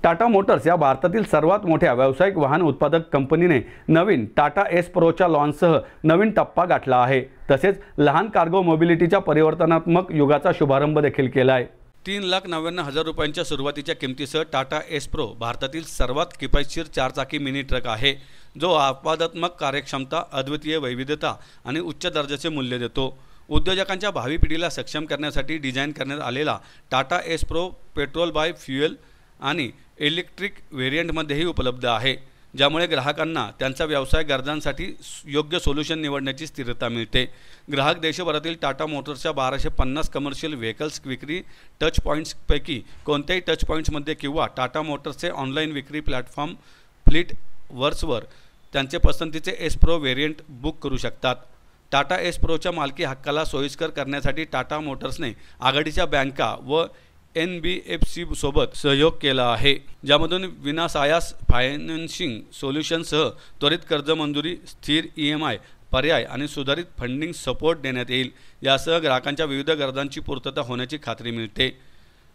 Tata Motors या भारतातील सर्वात मोठ्या व्यावसायिक वाहन उत्पादक कंपनीने नवीन टाटा एस प्रोच्या लॉन्चसह नवीन टप्पा गाठला आहे। तसेच लहान कार्गो मोबिलिटीच्या परिवर्तनात्मक युगाचा शुभारंभ देखील केला आहे। 3,99,000 रुपयांच्या सुरुवातीच्या किमतीसह टाटा एस प्रो भारतातील सर्वात किफायतशीर चारचाकी मिनी ट्रक आहे, जो अपवादात्मक कार्यक्षमता, अद्वितीय वैविध्यता आणि उच्च दर्जाचे मूल्य देतो। उद्योजकांच्या भावी पिढीला सक्षम करण्यासाठी डिझाईन करण्यात आलेला Tata Ace Pro petrol bi fuel आणि इलेक्ट्रिक व्हेरियंटमध्येही उपलब्ध आहे, ज्यामुळे ग्राहकांना त्यांच्या व्यवसाय गरजांसाठी योग्य सोल्युशन निवडण्याची स्थिरता मिळते। ग्राहक देशभरातील टाटा मोटर्सच्या 1250 कमर्शियल व्हेकल्स विक्री टच पॉईंट्सपैकी कोणत्याही टच पॉईंट्समध्ये किंवा टाटा मोटर्सचे ऑनलाईन विक्री प्लॅटफॉर्म फ्लीट वर्सवर त्यांचे पसंतीचे एस प्रो व्हेरियंट बुक करू शकतात। टाटा एस प्रोच्या मालकी हक्काला सोयीस्कर करण्यासाठी टाटा मोटर्सने आघाडीच्या बँका व NBFC सोबत सहयोग केला आहे, ज्यामधून विनासायास फायनान्सिंग सोल्युशनसह त्वरित कर्ज मंजुरी, स्थिर EMI पर्याय आणि सुधारित फंडिंग सपोर्ट देण्यात येईल। यासह ग्राहकांच्या विविध गरजांची पूर्तता होण्याची खात्री मिळते।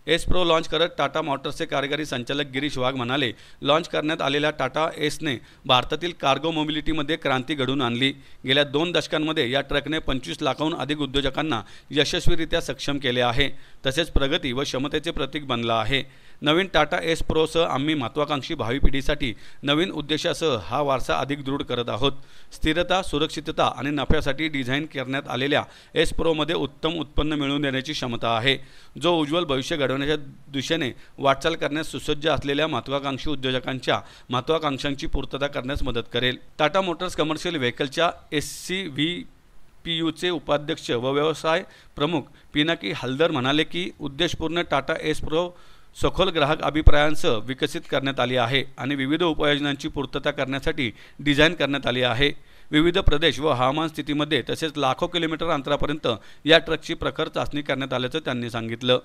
एस प्रो लॉन्च करत टाटा मोटर्सचे कार्यकारी संचालक गिरीश वाघ म्हणाले, लॉन्च करण्यात आलेल्या टाटा एसने भारतातील कार्गो मोबिलिटीमध्ये क्रांती घडवून आणली। गेल्या 2 दशकांमध्ये या ट्रकने 25 लाखाहून अधिक उद्योजकांना यशस्वीरित्या सक्षम केले आहे, तसेच प्रगती व क्षमतेचे प्रतीक बनला आहे। नवीन टाटा एस प्रोसह आम्ही महत्त्वाकांक्षी भावी पिढीसाठी नवीन उद्देशासह हा वारसा अधिक दृढ करत आहोत। स्थिरता, सुरक्षितता आणि नफ्यासाठी डिझाईन करण्यात आलेल्या एस प्रोमध्ये उत्तम उत्पन्न मिळवून देण्याची क्षमता आहे, जो उज्ज्वल भविष्य घडवण्याच्या दिशेने वाटचाल करण्यास सुसज्ज असलेल्या महत्त्वाकांक्षी उद्योजकांच्या महत्त्वाकांक्षांची पूर्तता करण्यास मदत करेल। टाटा मोटर्स कमर्शियल व्हेकलच्या SCVPUचे उपाध्यक्ष व व्यवसाय प्रमुख पिनाकी हलदर म्हणाले की उद्देशपूर्ण टाटा एस प्रो सखोल ग्राहक अभिप्रायांसह विकसित करण्यात आली आहे आणि विविध उपयोजनांची पूर्तता करण्यासाठी डिझाईन करण्यात आली आहे। विविध प्रदेश व हवामान स्थितीमध्ये तसेच लाखो किलोमीटर अंतरापर्यंत या ट्रकची प्रखर चाचणी करण्यात आल्याचं त्यांनी सांगितलं।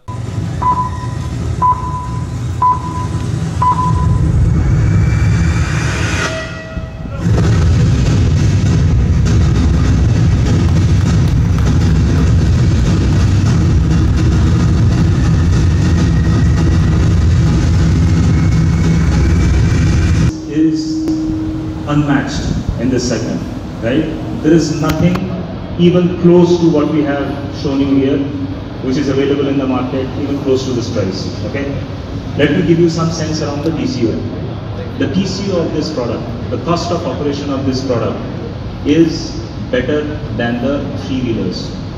Is unmatched in this segment, right? There is nothing even close to what we have shown you here, which is available in the market, even close to this price, okay? Let me give you some sense around the TCO. The TCO of this product, the cost of operation of this product is better than the three-wheelers.